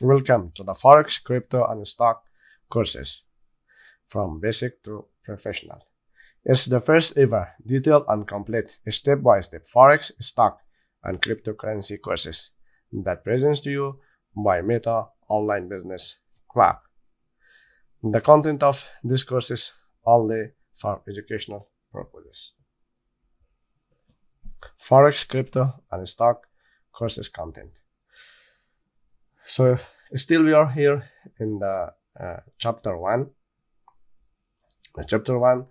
Welcome to the Forex, Crypto, and Stock courses from basic to professional. It's the first ever detailed and complete step-by-step Forex, stock, and cryptocurrency courses that presents to you by Meta Online Business Club. The content of this course is only for educational purposes. Forex, Crypto, and Stock courses content. So still we are here in the chapter 1. Chapter 1,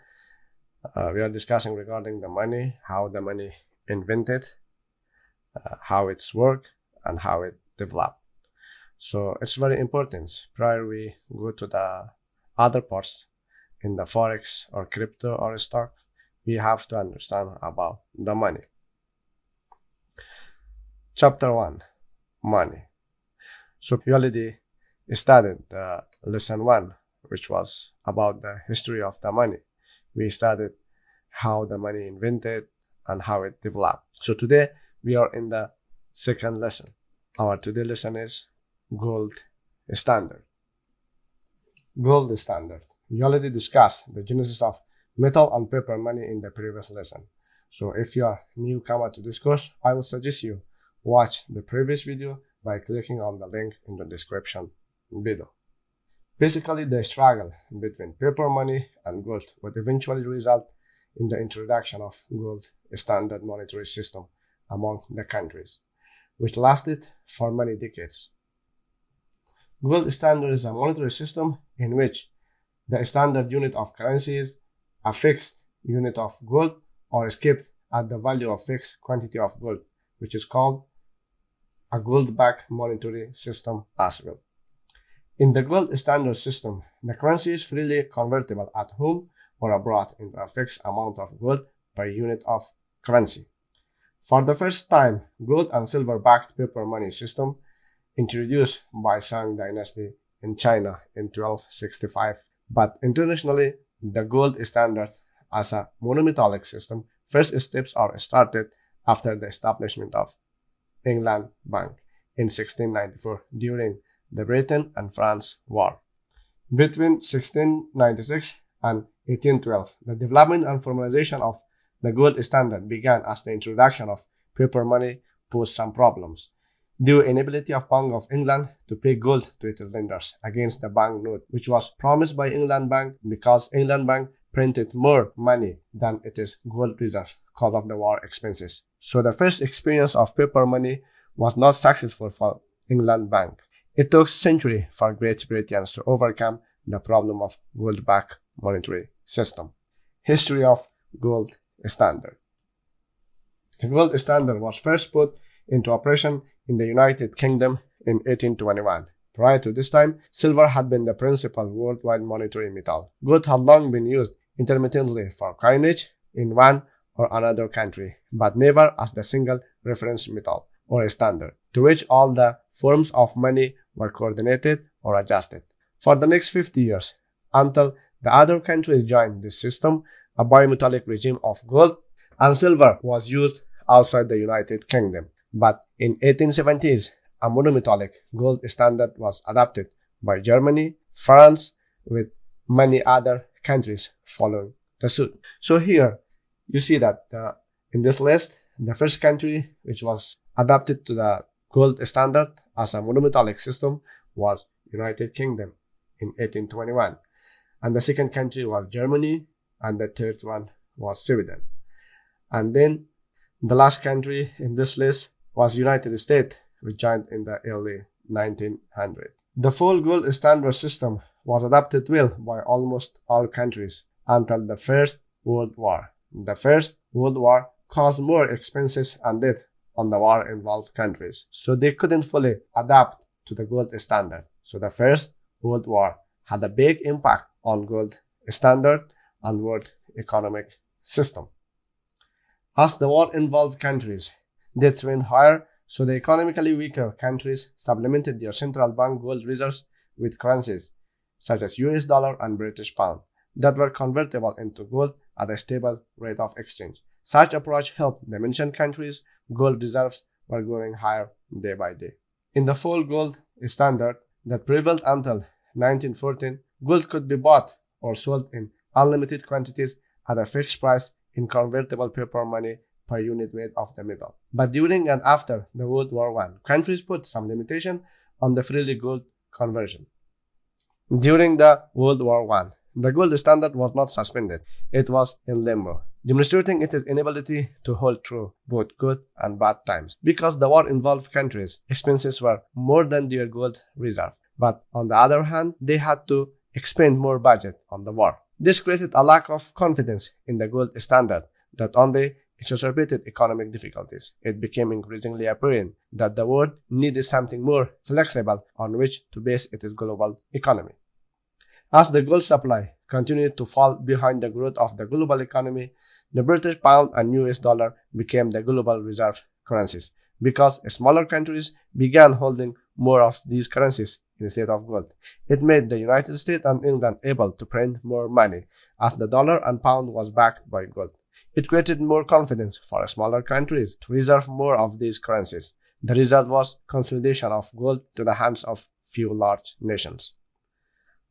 we are discussing regarding the money, how the money invented, how it's work, and how it developed. So it's very important. Prior we go to the other parts in the Forex or crypto or stock, we have to understand about the money. Chapter 1, Money. So we already studied lesson 1, which was about the history of the money. We studied how the money invented and how it developed. So today we are in the second lesson. Our today lesson is gold standard. Gold standard. We already discussed the genesis of metal and paper money in the previous lesson. So if you are newcomer to this course, I would suggest you watch the previous video by clicking on the link in the description below. Basically, the struggle between paper money and gold would eventually result in the introduction of gold standard monetary system among the countries, which lasted for many decades. Gold standard is a monetary system in which the standard unit of currency is a fixed unit of gold or is kept at the value of fixed quantity of gold, which is called a gold-backed monetary system as well. In the gold standard system, the currency is freely convertible at home or abroad into a fixed amount of gold per unit of currency. For the first time, gold and silver-backed paper money system introduced by Song Dynasty in China in 1265, but internationally, the gold standard as a monometallic system, first steps are started after the establishment of England Bank in 1694 during the Britain and France War. Between 1696 and 1812, the development and formalization of the gold standard began as the introduction of paper money posed some problems. Due inability of Bank of England to pay gold to its lenders against the banknote, which was promised by England Bank because England Bank printed more money than it is gold reserves because of the war expenses. So the first experience of paper money was not successful for England Bank. It took centuries for Great Britain to overcome the problem of gold-backed monetary system. History of gold standard. The gold standard was first put into operation in the United Kingdom in 1821. Prior to this time, silver had been the principal worldwide monetary metal. Gold had long been used intermittently for coinage in one or another country, but never as the single reference metal or standard, to which all the forms of money were coordinated or adjusted. For the next 50 years, until the other countries joined this system, a bimetallic regime of gold and silver was used outside the United Kingdom. But in 1870s, a monometallic gold standard was adopted by Germany, France, with many other countries following the suit. So here, you see that in this list, the first country which was adapted to the gold standard as a monometallic system was United Kingdom in 1821. And the second country was Germany, and the third one was Sweden. And then the last country in this list was United States, which joined in the early 1900s. The full gold standard system was adopted well by almost all countries until the First World War. The First World War caused more expenses and death on the war-involved countries, so they couldn't fully adapt to the gold standard. So the First World War had a big impact on gold standard and world economic system. As the war-involved countries, debts went higher, so the economically weaker countries supplemented their central bank gold reserves with currencies such as US dollar and British pound that were convertible into gold at a stable rate of exchange. Such approach helped the mentioned countries' gold reserves were going higher day by day. In the full gold standard that prevailed until 1914, gold could be bought or sold in unlimited quantities at a fixed price in convertible paper money per unit weight of the metal. But during and after the World War I, countries put some limitation on the freely gold conversion. During the World War I, the gold standard was not suspended. It was in limbo, demonstrating its inability to hold through both good and bad times. Because the war involved countries, expenses were more than their gold reserve. But on the other hand, they had to expend more budget on the war. This created a lack of confidence in the gold standard that only exacerbated economic difficulties. It became increasingly apparent that the world needed something more flexible on which to base its global economy. As the gold supply continued to fall behind the growth of the global economy, the British pound and US dollar became the global reserve currencies because smaller countries began holding more of these currencies instead of gold. It made the United States and England able to print more money as the dollar and pound was backed by gold. It created more confidence for smaller countries to reserve more of these currencies. The result was consolidation of gold to the hands of few large nations.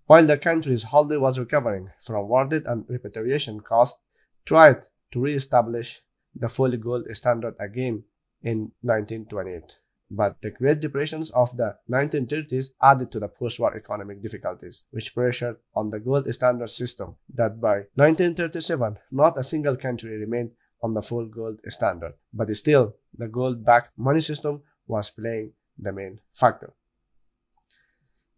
While the country's holding was recovering from war debt and repatriation costs, tried to re-establish the fully gold standard again in 1928. But the Great Depressions of the 1930s added to the post-war economic difficulties, which pressured on the gold standard system that by 1937, not a single country remained on the full gold standard, but still the gold-backed money system was playing the main factor.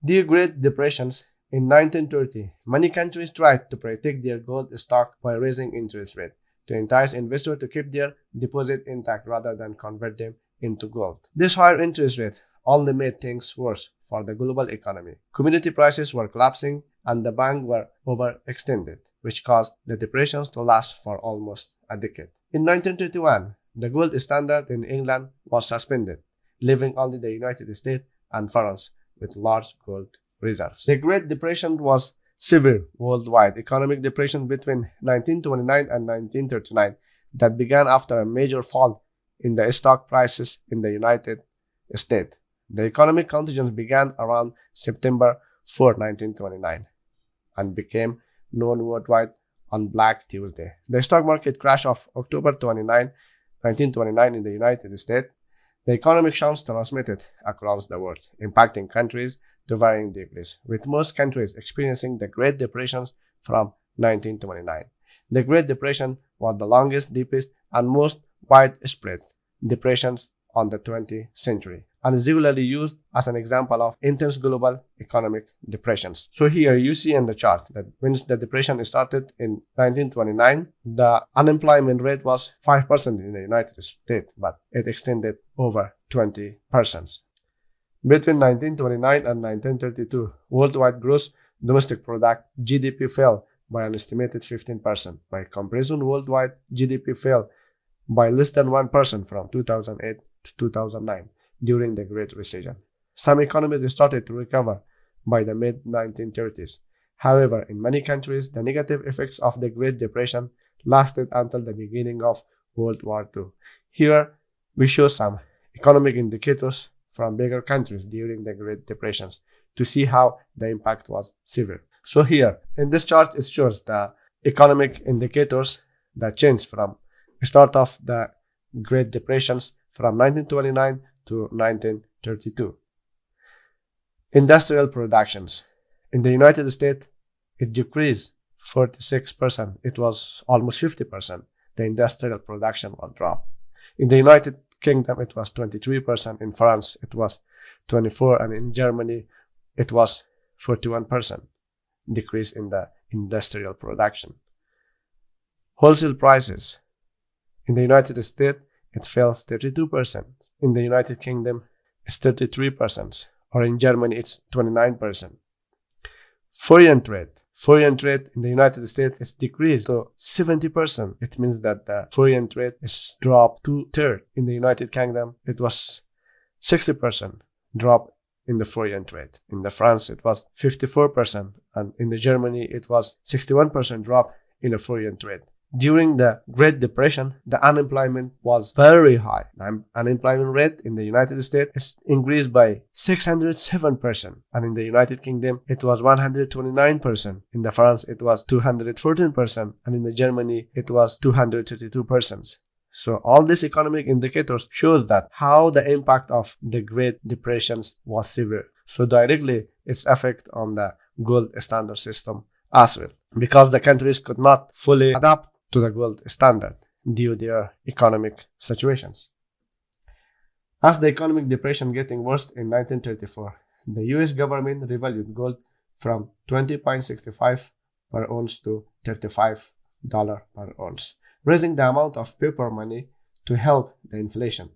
The Great Depressions in 1930, many countries tried to protect their gold stock by raising interest rates to entice investors to keep their deposit intact rather than convert them into gold. This higher interest rate only made things worse for the global economy. Commodity prices were collapsing and the banks were overextended, which caused the depressions to last for almost a decade. In 1931, the gold standard in England was suspended, leaving only the United States and France with large gold reserves. The Great Depression was severe worldwide economic depression between 1929 and 1939 that began after a major fall in the stock prices in the United States. The economic contagion began around September 4, 1929 and became known worldwide on Black Tuesday. The stock market crash of October 29, 1929 in the United States. The economic shocks transmitted across the world, impacting countries to varying degrees, with most countries experiencing the Great Depressions from 1929. The Great Depression was the longest, deepest, and most widespread depressions on the 20th century, and is regularly used as an example of intense global economic depressions. So here you see in the chart that when the depression started in 1929, the unemployment rate was 5% in the United States, but it extended over 20%. Between 1929 and 1932, worldwide gross domestic product (GDP) fell by an estimated 15%. By comparison, worldwide GDP fell by less than 1% from 2008 to 2009 during the Great Recession. Some economies started to recover by the mid-1930s. However, in many countries, the negative effects of the Great Depression lasted until the beginning of World War II. Here, we show some economic indicators from bigger countries during the Great Depressions to see how the impact was severe. So here, in this chart, it shows the economic indicators that changed from the start of the Great Depressions from 1929 to 1932. Industrial productions. In the United States, it decreased 46%. It was almost 50%. The industrial production was dropped. In the United Kingdom, it was 23%. In France, it was 24%. And in Germany, it was 41% decrease in the industrial production. Wholesale prices. In the United States, it fell 32%. In the United Kingdom, it's 33%. Or in Germany, it's 29%. Foreign trade. Foreign trade in the United States is decreased to 70%. It means that the foreign trade is dropped 2/3. In the United Kingdom, it was 60% drop in the foreign trade. In the France, it was 54%. And in the Germany, it was 61% drop in the foreign trade. During the Great Depression, the unemployment was very high. The unemployment rate in the United States increased by 607%, and in the United Kingdom, it was 129%. In the France, it was 214%, and in the Germany, it was 232%. So all these economic indicators shows that how the impact of the Great Depression was severe. So directly, its effect on the gold standard system as well, because the countries could not fully adapt to the gold standard due to their economic situations. As the economic depression getting worse in 1934, the US government revalued gold from $20.65 per ounce to $35 per ounce, raising the amount of paper money to help the inflation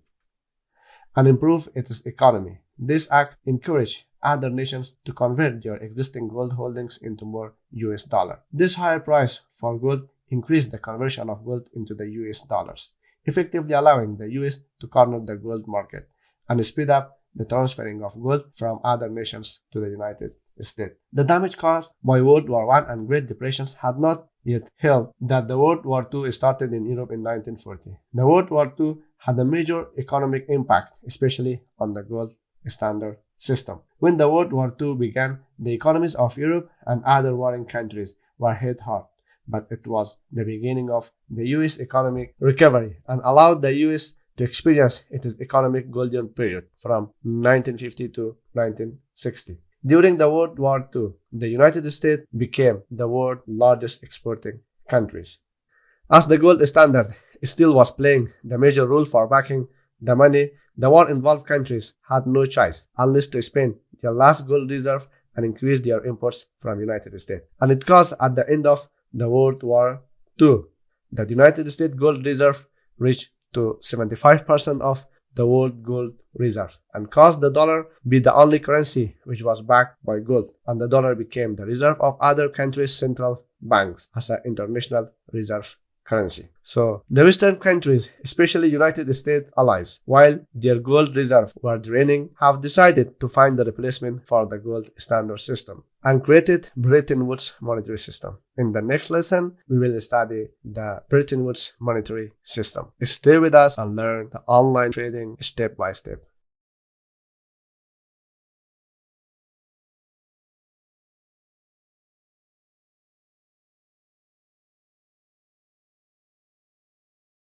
and improve its economy. This act encouraged other nations to convert their existing gold holdings into more US dollar. This higher price for gold increased the conversion of gold into the US dollars, effectively allowing the US to corner the gold market and speed up the transferring of gold from other nations to the United States. The damage caused by World War I and Great Depressions had not yet helped that the World War II started in Europe in 1940. The World War II had a major economic impact, especially on the gold standard system. When the World War II began, the economies of Europe and other warring countries were hit hard, but it was the beginning of the US economic recovery and allowed the US to experience its economic golden period from 1950 to 1960. During the World War II, the United States became the world's largest exporting countries. As the gold standard still was playing the major role for backing the money, the war-involved countries had no choice unless to spend their last gold reserve and increase their imports from the United States. And it caused at the end of the World War II that the United States gold reserve reached to 75% of the world gold reserve and caused the dollar be the only currency which was backed by gold, and the dollar became the reserve of other countries' central banks as an international reserve currency. So the Western countries, especially United States allies, while their gold reserves were draining, have decided to find the replacement for the gold standard system and created Bretton Woods monetary system. In the next lesson, we will study the Bretton Woods monetary system. Stay with us and learn the online trading step by step.